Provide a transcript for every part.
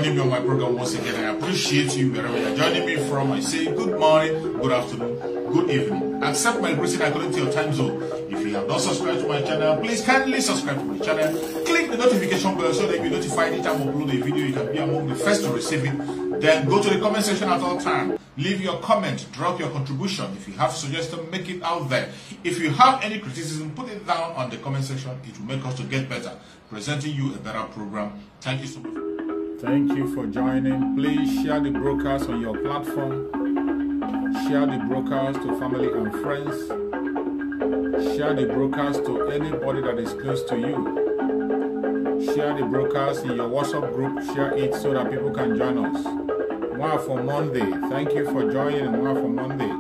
joining me on my program once again. I appreciate you wherever you're joining me from. I say good morning, good afternoon, good evening. Accept my greeting according to your time zone. If you have not subscribed to my channel, please kindly subscribe to my channel. Click the notification bell so that you'll be notified each time I upload a video. You can be among the first to receive it. Then go to the comment section at all times. Leave your comment, drop your contribution. If you have suggestions, make it out there. If you have any criticism, put it down on the comment section. It will make us to get better, presenting you a better program. Thank you so much. Thank you for joining. Please share the broadcast on your platform. Share the broadcast to family and friends. Share the broadcast to anybody that is close to you. Share the broadcast in your WhatsApp group. Share it so that people can join us. Wow for Monday. Thank you for joining. Wow for Monday.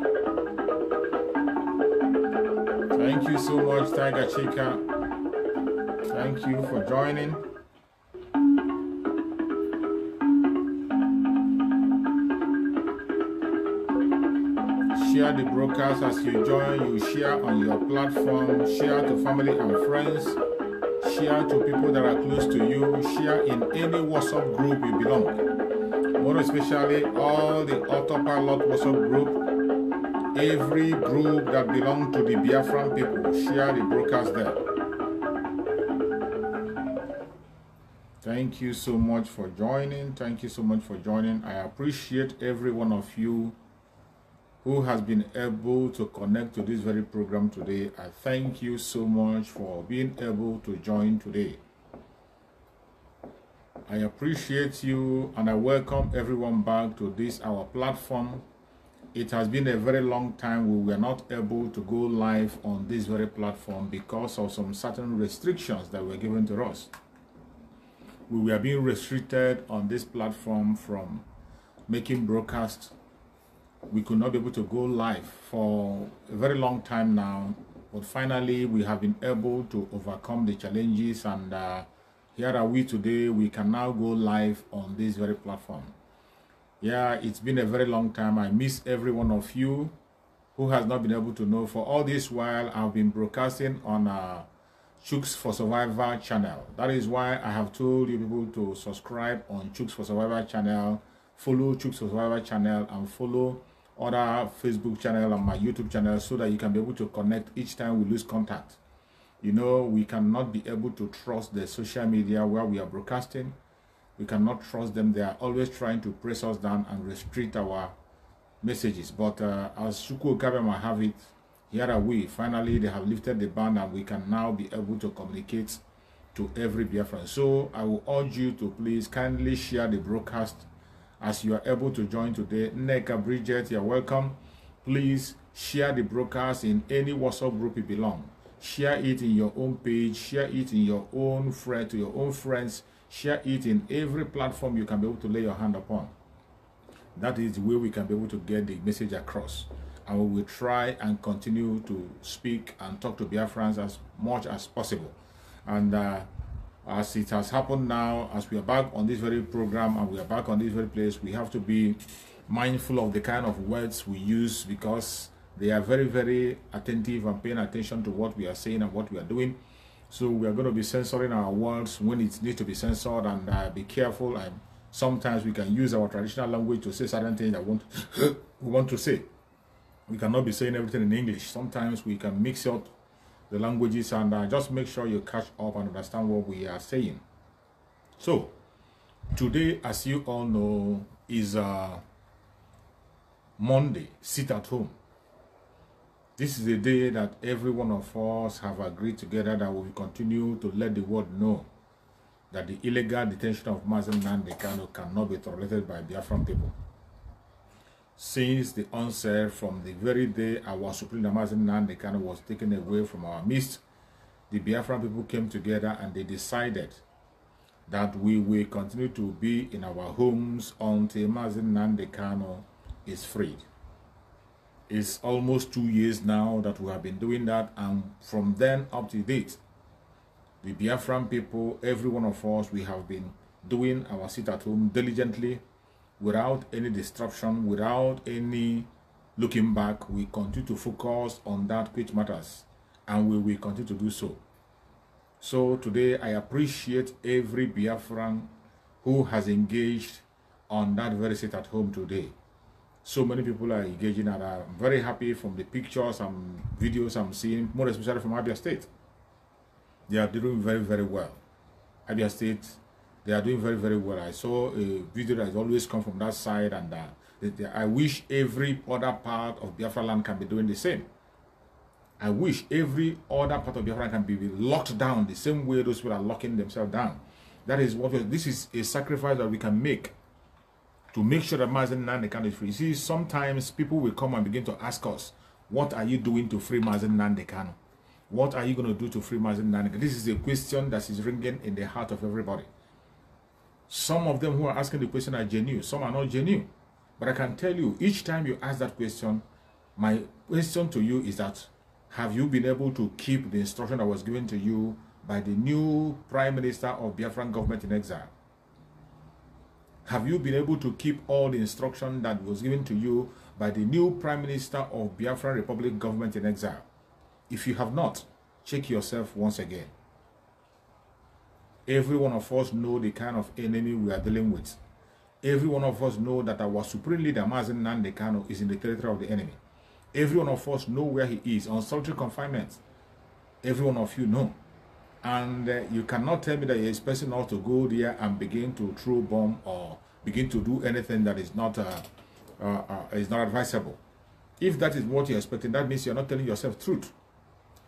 Thank you so much, Tiger Chica. Thank you for joining. Share the broadcast as you join. You share on your platform. Share to family and friends. Share to people that are close to you. Share in any WhatsApp group you belong. More especially all the autopilot WhatsApp group. Every group that belongs to the Biafran people. Share the broadcast there. Thank you so much for joining. Thank you so much for joining. I appreciate every one of you who has been able to connect to this very program today. I thank you so much for being able to join today. I appreciate you and I welcome everyone back to this our platform. It has been a very long time we were not able to go live on this very platform because of some certain restrictions that were given to us. We were being restricted on this platform from making broadcasts. We could not be able to go live for a very long time now, but finally we have been able to overcome the challenges, and here are we today. We can now go live on this very platform. Yeah, it's been a very long time. I miss every one of you who has not been able to know. For all this while, I've been broadcasting on Chooks for Survivor channel. That is why I have told you people to subscribe on Chooks for Survivor channel, follow Chooks for Survivor channel, and follow other Facebook channel and my YouTube channel so that you can be able to connect each time we lose contact. You know, we cannot be able to trust the social media where we are broadcasting. We cannot trust them. They are always trying to press us down and restrict our messages. But as Shuku Kabema have it, here are we. Finally, they have lifted the ban and we can now be able to communicate to every Biafran. So I will urge you to please kindly share the broadcast as you are able to join today. Neka Bridget, you're welcome. Please share the broadcast in any WhatsApp group you belong. Share it in your own page. Share it in your own friend, to your own friends. Share it in every platform you can be able to lay your hand upon. That is the way we can be able to get the message across. And we will try and continue to speak and talk to Biafrans as much as possible. And as it has happened now, as we are back on this very program and we are back on this very place, we have to be mindful of the kind of words we use because they are very, very attentive and paying attention to what we are saying and what we are doing. So we are going to be censoring our words when it needs to be censored, and be careful. And sometimes we can use our traditional language to say certain things that we want to say. We cannot be saying everything in English. Sometimes we can mix up the languages, and just make sure you catch up and understand what we are saying. So today, as you all know, is Monday. Sit at home. This is the day that every one of us have agreed together that we will continue to let the world know that the illegal detention of Mazi Nnamdi Kanu cannot be tolerated by Biafran people. Since the onset, from the very day our Supreme Mazi Nnamdi Kanu was taken away from our midst, the Biafran people came together and they decided that we will continue to be in our homes until Mazi Nnamdi Kanu is freed. It's almost 2 years now that we have been doing that, and from then up to date, the Biafran people, every one of us, we have been doing our sit at home diligently, without any disruption, without any looking back. We continue to focus on that which matters, and we will continue to do so. So today I appreciate every Biafran who has engaged on that very sit at home today. So many people are engaging, and I'm very happy from the pictures and videos I'm seeing, more especially from Abia State. They are doing very, very well. Abia State, they are doing very, very well. I saw a video that has always come from that side, and I wish every other part of Biafra land can be doing the same. I wish every other part of Biafra can be locked down the same way those people are locking themselves down. That is what this is, a sacrifice that we can make to make sure that Mazi Nnamdi Kanu is free. You see, sometimes people will come and begin to ask us, what are you doing to free Mazi Nnamdi Kanu? What are you going to do to free Mazi Nnamdi Kanu? This is a question that is ringing in the heart of everybody. Some of them who are asking the question are genuine, some are not genuine. But I can tell you, each time you ask that question, my question to you is that, have you been able to keep the instruction that was given to you by the new Prime Minister of Biafran government in exile? Have you been able to keep all the instruction that was given to you by the new Prime Minister of Biafran Republic government in exile? If you have not, check yourself once again. Every one of us know the kind of enemy we are dealing with. Every one of us know that our supreme leader, Mazi Nnamdi Kanu, is in the territory of the enemy. Every one of us know where he is, on solitary confinement. Every one of you know. And you cannot tell me that you're expecting not to go there and begin to throw bomb or begin to do anything that is not advisable. If that is what you're expecting, that means you're not telling yourself truth.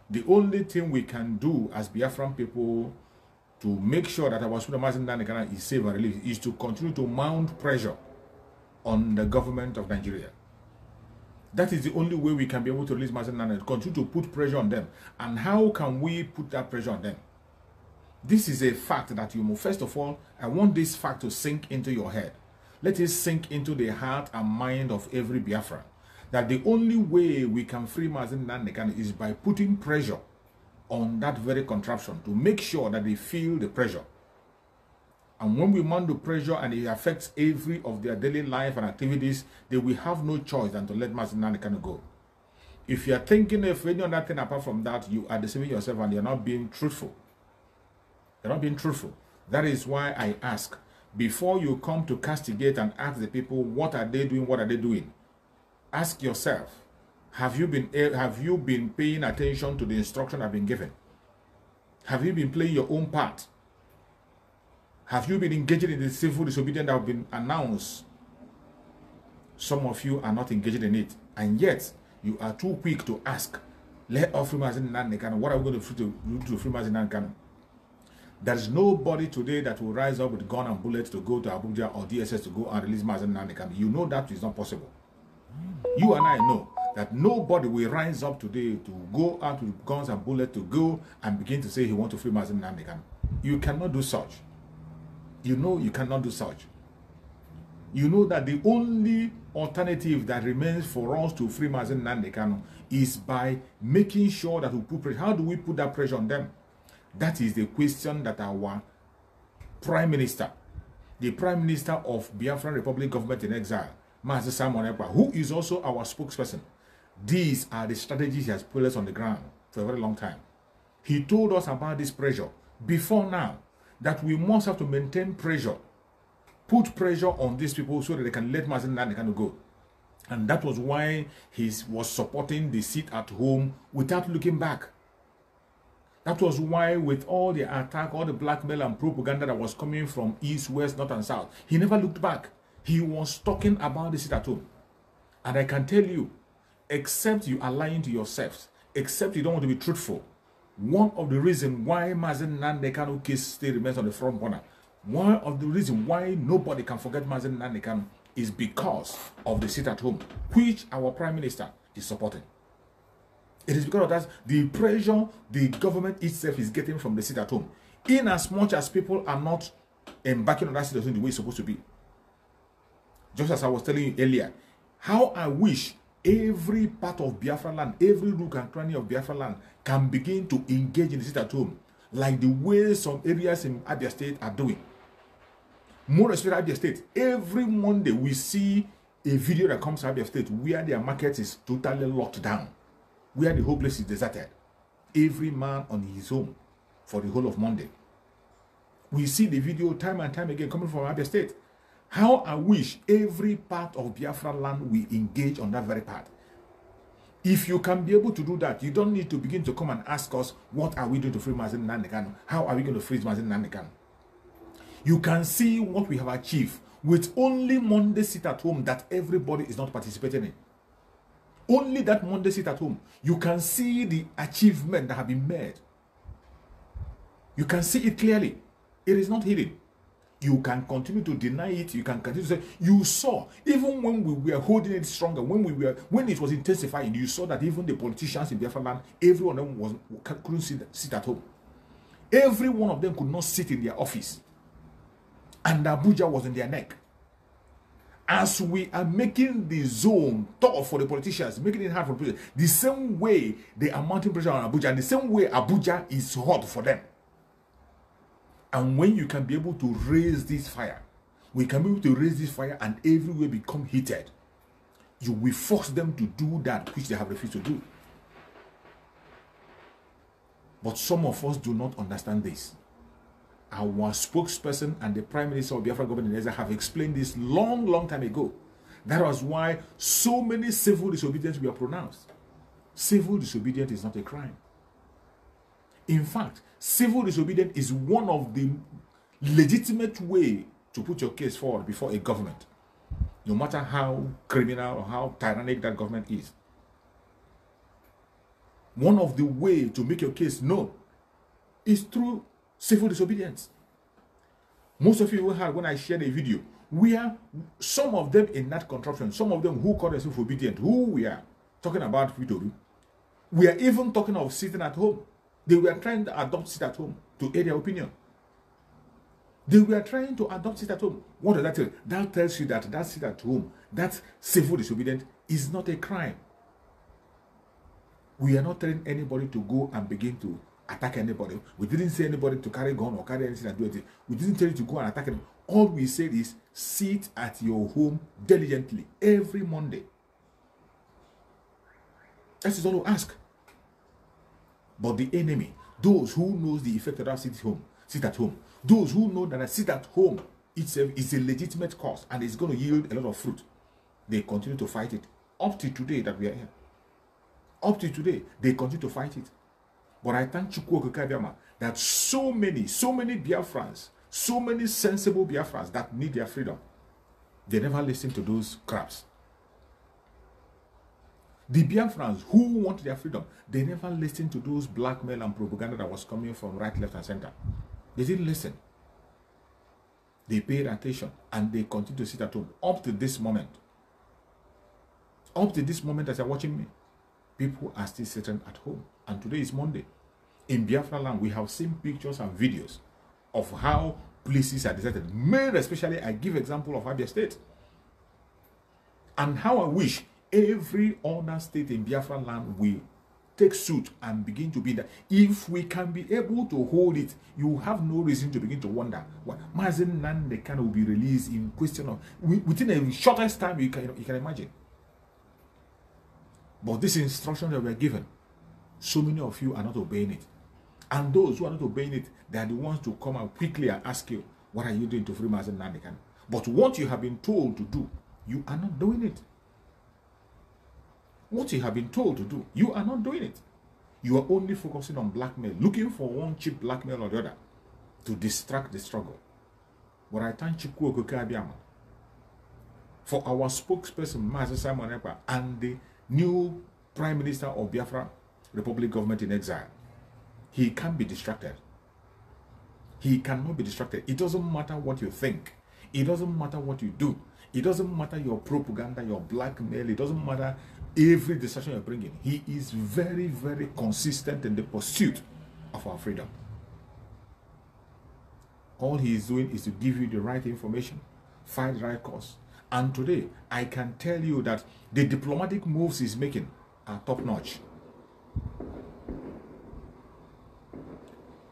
The only thing we can do as Biafran people to make sure that our student Mazi Nnamdi Kanu is safe and released is to continue to mount pressure on the government of Nigeria. That is the only way we can be able to release Mazi Nnamdi, continue to put pressure on them. And how can we put that pressure on them? This is a fact that you must, first of all, I want this fact to sink into your head. Let it sink into the heart and mind of every Biafran. That the only way we can free Mazi Nnamdi Kanu is by putting pressure on that very contraption to make sure that they feel the pressure. And when we mount the pressure and it affects every of their daily life and activities, they will have no choice than to let Mazi Nnamdi Kanu go. If you are thinking of any other thing apart from that, you are deceiving yourself and you're not being truthful. You're not being truthful. That is why I ask, before you come to castigate and ask the people, what are they doing, what are they doing? Ask yourself, have you been paying attention to the instruction I've been given? Have you been playing your own part? Have you been engaging in the civil disobedience that have been announced? Some of you are not engaging in it, and yet you are too quick to ask, let us free Mazi Nnamdi Kanu. What are we going to do to free Mazi Nnamdi Kanu? There is nobody today that will rise up with gun and bullets to go to Abuja or DSS to go and release Mazi Nnamdi Kanu. You know that is not possible. You and I know that nobody will rise up today to go out with guns and bullets to go and begin to say he wants to free Mazi Nnamdi Kanu. You cannot do such. You know you cannot do such. You know that the only alternative that remains for us to free Mazi Nnamdi Kanu is by making sure that we put pressure. How do we put that pressure on them? That is the question that our Prime Minister, the Prime Minister of Biafran Republic government in exile, Mazi Nnamdi, who is also our spokesperson, these are the strategies he has put us on the ground for a very long time. He told us about this pressure before now, that we must have to maintain pressure, put pressure on these people so that they can let Mazi Nnamdi Kanu go. And that was why he was supporting the sit at home without looking back. That was why with all the attack, all the blackmail and propaganda that was coming from east, west, north and south, he never looked back. He was talking about the sit at home. And I can tell you, except you are lying to yourselves, except you don't want to be truthful, one of the reasons why Mazi Nnamdi Kanu case still remains on the front burner, one of the reasons why nobody can forget Mazi Nnamdi Kanu is because of the sit at home, which our Prime Minister is supporting. It is because of that, the pressure the government itself is getting from the sit at home, in as much as people are not embarking on that sit at home the way it's supposed to be. Just as I was telling you earlier, how I wish every part of Biafra land, every nook and cranny of Biafra land can begin to engage in the sit at home, like the way some areas in Abia State are doing. More especially Abia State, every Monday we see a video that comes to Abia State where their market is totally locked down, where the whole place is deserted. Every man on his own for the whole of Monday. We see the video time and time again coming from Abia State. How I wish every part of Biafra land we engage on that very part. If you can be able to do that, you don't need to begin to come and ask us, what are we doing to free Mazi Nnamdi Kanu? How are we going to free Mazi Nnamdi Kanu? You can see what we have achieved with only Monday sit at home that everybody is not participating in. Only that Monday sit at home. You can see the achievement that have been made. You can see it clearly. It is not hidden. You can continue to deny it. You can continue to say, you saw, even when we were holding it stronger, when it was intensifying, you saw that even the politicians in Biafra land, every one of them couldn't sit at home. Every one of them could not sit in their office. And Abuja was in their neck. As we are making the zone tough for the politicians, making it hard for the politicians, the same way they are mounting pressure on Abuja, and the same way Abuja is hot for them. And when you can be able to raise this fire, we can be able to raise this fire and everywhere become heated, you will force them to do that which they have refused to do. But some of us do not understand this. Our spokesperson and the Prime Minister of Biafra government in Israel have explained this long time ago. That was why so many civil disobedience were pronounced. Civil disobedience is not a crime. In fact, civil disobedience is one of the legitimate way to put your case forward before a government, no matter how criminal or how tyrannic that government is. One of the ways to make your case known is through civil disobedience. Most of you heard when I shared a video where some of them in that contraption, some of them who call themselves obedient, who we are talking about, we are even talking of sitting at home. They were trying to adopt sit at home to aid their opinion. They were trying to adopt sit at home. What does that tell you? That tells you that that sit at home, that civil disobedience is not a crime. We are not telling anybody to go and begin to attack anybody. We didn't say anybody to carry a gun or carry anything and do anything. We didn't tell you to go and attack anybody. All we said is sit at your home diligently every Monday. That is all we ask. But the enemy, those who knows the effect of that sit at home, those who know that a sit at home itself is a legitimate cause and it's going to yield a lot of fruit, they continue to fight it. Up to today that we are here. Up to today, they continue to fight it. But I thank Chukwu Okike that so many Biafrans, so many sensible Biafrans that need their freedom, they never listen to those crabs. The Biafrans who want their freedom, they never listened to those blackmail and propaganda that was coming from right, left, and center. They didn't listen. They paid attention and they continue to sit at home up to this moment. Up to this moment as you're watching me, people are still sitting at home. And today is Monday. In Biafra land, we have seen pictures and videos of how places are deserted. Made especially, I give example of Abia State. And how I wish every other state in Biafra land will take suit and begin to be that. If we can be able to hold it, you have no reason to begin to wonder what Mazi Nnamdi Kanu will be released in question of within a shortest time you can imagine. But this instruction that we are given, so many of you are not obeying it. And those who are not obeying it, they are the ones to come out quickly and ask you, what are you doing to free Mazi Nnamdi Kanu? But what you have been told to do, you are not doing it. What you have been told to do, you are not doing it. You are only focusing on blackmail, looking for one cheap blackmail or the other to distract the struggle. But I thank Chukwu Okike for our spokesperson, Mazi Simon Ekpa, and the new Prime Minister of Biafra Republic government in exile. He can't be distracted. He cannot be distracted. It doesn't matter what you think. It doesn't matter what you do. It doesn't matter your propaganda, your blackmail. It doesn't matter every distraction you're bringing. He is very, very consistent in the pursuit of our freedom. All he is doing is to give you the right information, find the right cause. And today, I can tell you that the diplomatic moves he's making are top-notch.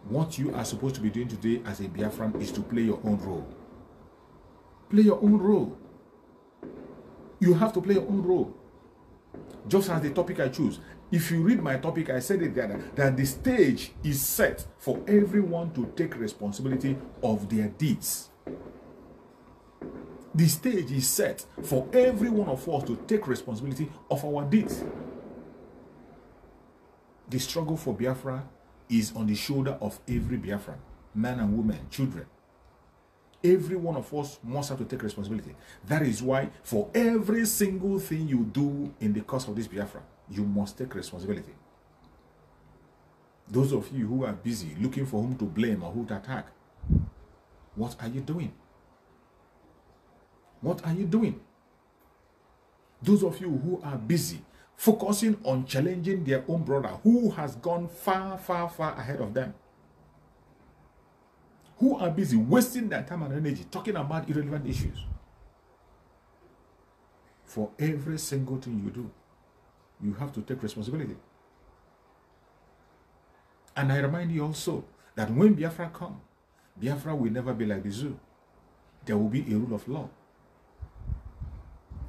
What you are supposed to be doing today as a Biafran is to play your own role. Play your own role. You have to play your own role. just as the topic I choose. If you read my topic, I said it there, that the stage is set for everyone to take responsibility of their deeds. The stage is set for every one of us to take responsibility of our deeds. The struggle for Biafra is on the shoulder of every Biafran, men and women, children. Every one of us must have to take responsibility. That is why for every single thing you do in the course of this Biafra, you must take responsibility. Those of you who are busy looking for whom to blame or who to attack, what are you doing? What are you doing? Those of you who are busy focusing on challenging their own brother who has gone far, far, far ahead of them, who are busy wasting their time and energy talking about irrelevant issues. For every single thing you do, you have to take responsibility. And I remind you also that when Biafra comes, Biafra will never be like the zoo. There will be a rule of law.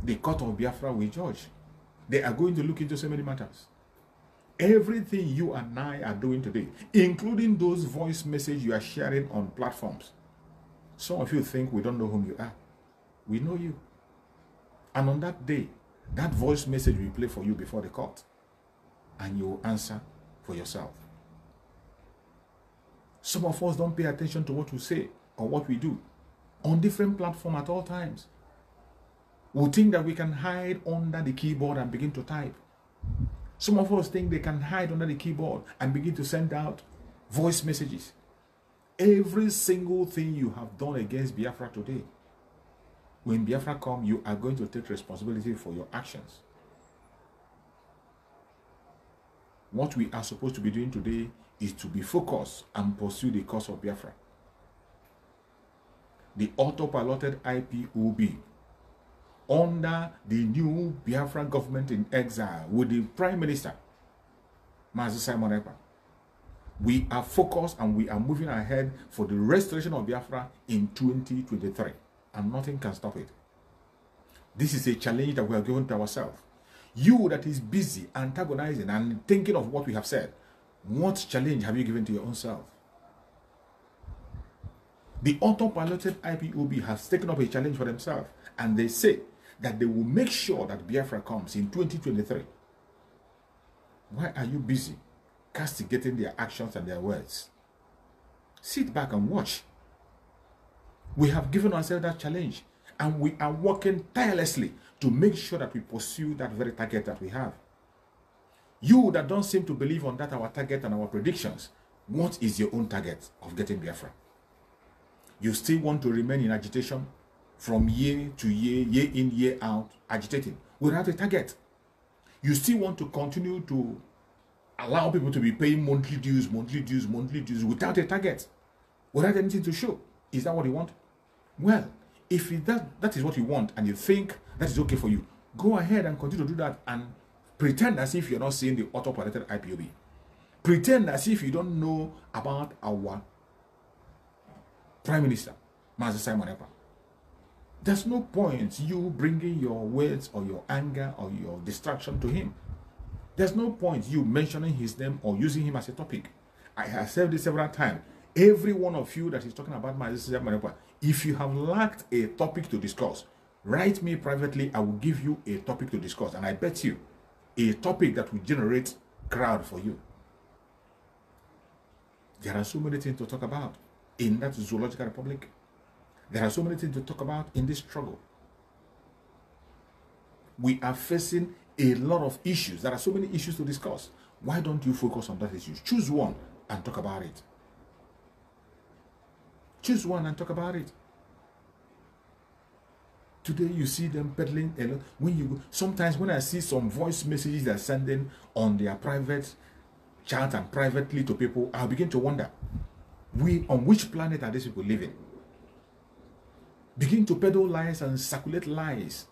The court of Biafra will judge. They are going to look into so many matters. Everything you and I are doing today, including those voice messages you are sharing on platforms. Some of you think we don't know whom you are. We know you. And on that day, that voice message will play for you before the court. And you will answer for yourself. Some of us don't pay attention to what we say or what we do on different platforms at all times. We think that we can hide under the keyboard and begin to type. Some of us think they can hide under the keyboard and begin to send out voice messages. Every single thing you have done against Biafra today, when Biafra comes, you are going to take responsibility for your actions. What we are supposed to be doing today is to be focused and pursue the cause of Biafra. The autopiloted IPOB, under the new Biafra government in exile with the Prime Minister, Mazi Nnamdi, we are focused and we are moving ahead for the restoration of Biafra in 2023, and nothing can stop it. This is a challenge that we are given to ourselves. You that is busy antagonizing and thinking of what we have said, what challenge have you given to your own self? The autopiloted IPOB has taken up a challenge for themselves, and they say that they will make sure that Biafra comes in 2023. Why are you busy castigating their actions and their words? Sit back and watch. We have given ourselves that challenge, and we are working tirelessly to make sure that we pursue that very target that we have. You that don't seem to believe on that our target and our predictions, what is your own target of getting Biafra? You still want to remain in agitation from year to year, year in, year out, agitating without a target. You still want to continue to allow people to be paying monthly dues without a target, without anything to show. Is that what you want? Well, if that is what you want and you think that is okay for you, go ahead and continue to do that and pretend as if you're not seeing the autopiloted IPOB. Pretend as if you don't know about our Prime Minister, Mazi Nnamdi. There's no point you bringing your words or your anger or your distraction to him. There's no point you mentioning his name or using him as a topic. I have said this several times. Every one of you that is talking about Mazi Nnamdi, if you have lacked a topic to discuss, write me privately. I will give you a topic to discuss, and I bet you a topic that will generate crowd for you. There are so many things to talk about in that zoological republic. There are so many things to talk about in this struggle. We are facing a lot of issues. There are so many issues to discuss. Why don't you focus on that issue? Choose one and talk about it. Choose one and talk about it. Today you see them peddling a lot. Sometimes when I see some voice messages they're sending on their private chat and privately to people, I'll begin to wonder, on which planet are these people living? Begin to peddle lies and circulate lies.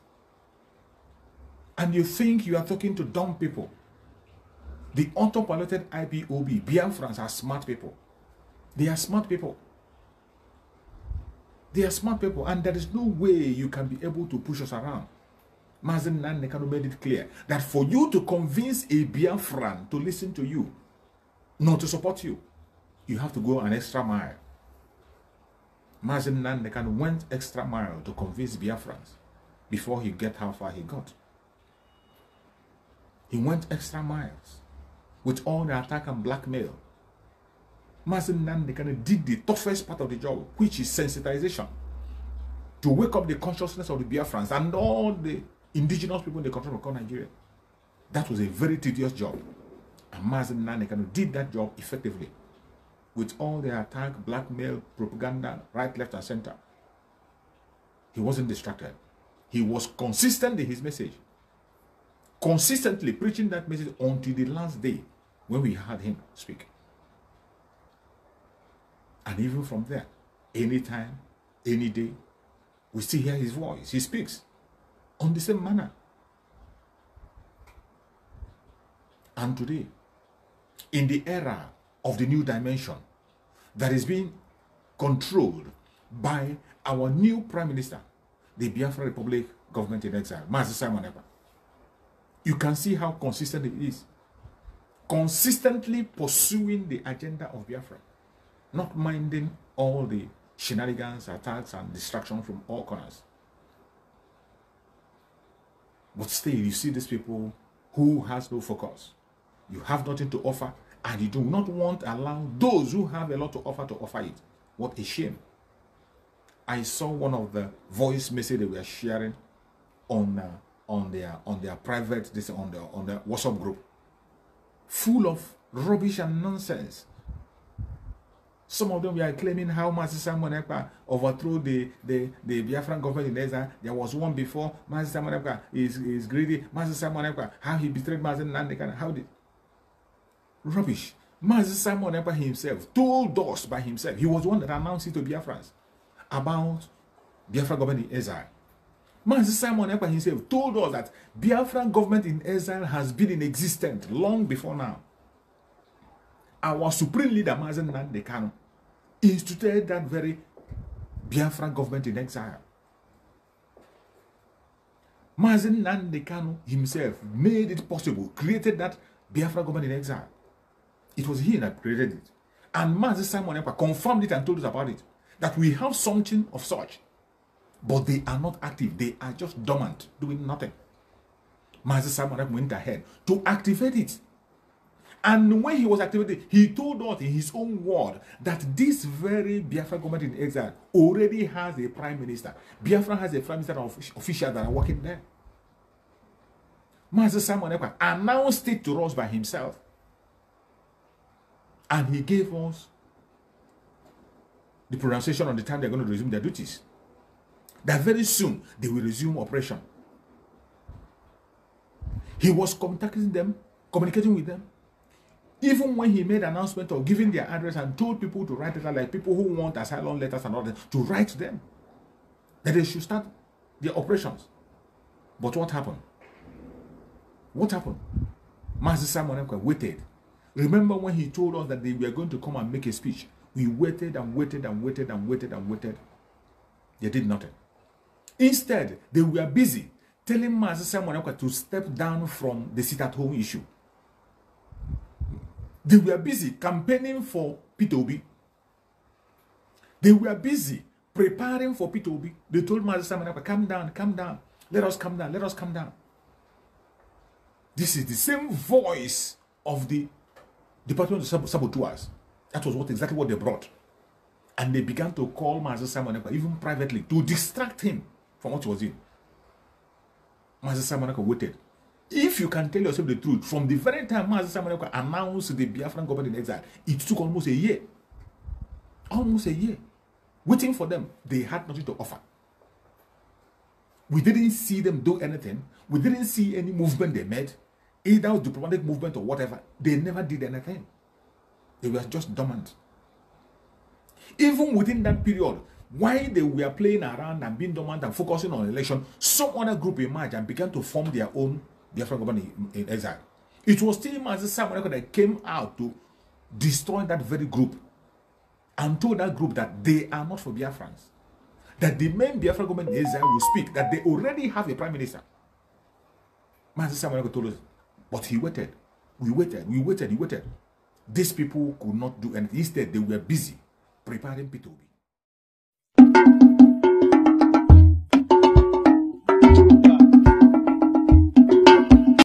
And you think you are talking to dumb people. The autopiloted IPOB, Biafrans are smart people. They are smart people. They are smart people, and there is no way you can be able to push us around. Mazi Nnamdi Kanu made it clear that for you to convince a Biafran to listen to you, not to support you, you have to go an extra mile. Mazi Nnamdi Kanu went extra mile to convince Biafrans before he got how far he got. He went extra miles with all the attack and blackmail. Mazi Nnamdi Kanu did the toughest part of the job, which is sensitization, to wake up the consciousness of the Biafrans and all the indigenous people in the country of Nigeria. That was a very tedious job. And Mazi Nnamdi Kanu did that job effectively with all the attack, blackmail, propaganda, right, left, and center. He wasn't distracted. He was consistent in his message. Consistently preaching that message until the last day when we heard him speak. And even from there, anytime, any day, we still hear his voice. He speaks on the same manner. And today, in the era of the new dimension that is being controlled by our new Prime Minister, the Biafra Republic government in exile, Mazi Nnamdi, you can see how consistent it is. Consistently pursuing the agenda of Biafra, not minding all the shenanigans, attacks, and distraction from all corners. But still, you see these people who has no focus. You have nothing to offer, and you do not want to allow those who have a lot to offer it. What a shame. I saw one of the voice messages they were sharing on their private, on their WhatsApp group, full of rubbish and nonsense. Some of them were claiming how Mazi Nnamdi overthrew the Biafran government in exile. There was one before. Mazi Nnamdi is greedy. Mazi Nnamdi, how he betrayed Mazi Nnamdi Kanu. How did? Rubbish. Mazi Nnamdi himself told us by himself. He was the one that announced it to Biafrans about Biafra government in exile. Mazi Nnamdi himself told us that Biafran government in exile has been in existence long before now. Our supreme leader, Mazi Nnamdi Kanu, instituted that very Biafra government in exile. Mazi Nnamdi Kanu himself made it possible, created that Biafra government in exile. It was he that created it. And Mazi Nnamdi confirmed it and told us about it. That we have something of such. But they are not active. They are just dormant, doing nothing. Mazi Nnamdi went ahead to activate it. And when he was activated, he told us in his own word that this very Biafra government in exile already has a prime minister. Biafra has a prime minister of officials that are working there. Mazi Nnamdi announced it to us by himself. And he gave us the pronunciation on the time they're going to resume their duties. That very soon they will resume operation. He was communicating with them. Even when he made an announcement of giving their address and told people to write letters, like people who want asylum letters and all that, to write them, that they should start their operations. But what happened? What happened? Mazi Nnamdi waited. Remember when he told us that they were going to come and make a speech? We waited and waited and waited and waited and waited. They did nothing. Instead, they were busy telling Mazi Nnamdi to step down from the sit-at-home issue. They were busy campaigning for P2B. They were busy preparing for P2B. They told Mazi Nnamdi, calm down, calm down. Let us calm down, let us calm down. This is the same voice of the Department of Saboteurs. That was exactly what they brought. And they began to call Mazi Nnamdi, even privately, to distract him from what he was in. Mazi Nnamdi waited. If you can tell yourself the truth, from the very time Mazi Nnamdi announced the Biafran government in exile, it took almost a year. Almost a year. Waiting for them. They had nothing to offer. We didn't see them do anything. We didn't see any movement they made. Either diplomatic movement or whatever. They never did anything. They were just dormant. Even within that period, while they were playing around and being dormant and focusing on election, some other group emerged and began to form their own Biafra government in exile. It was still Mazi Nnamdi that came out to destroy that very group and told that group that they are not for Biafrans. That the main Biafra government in exile will speak, that they already have a prime minister. Mazi Nnamdi told us, but he waited. We waited. He waited. These people could not do anything. Instead, they were busy preparing P2B.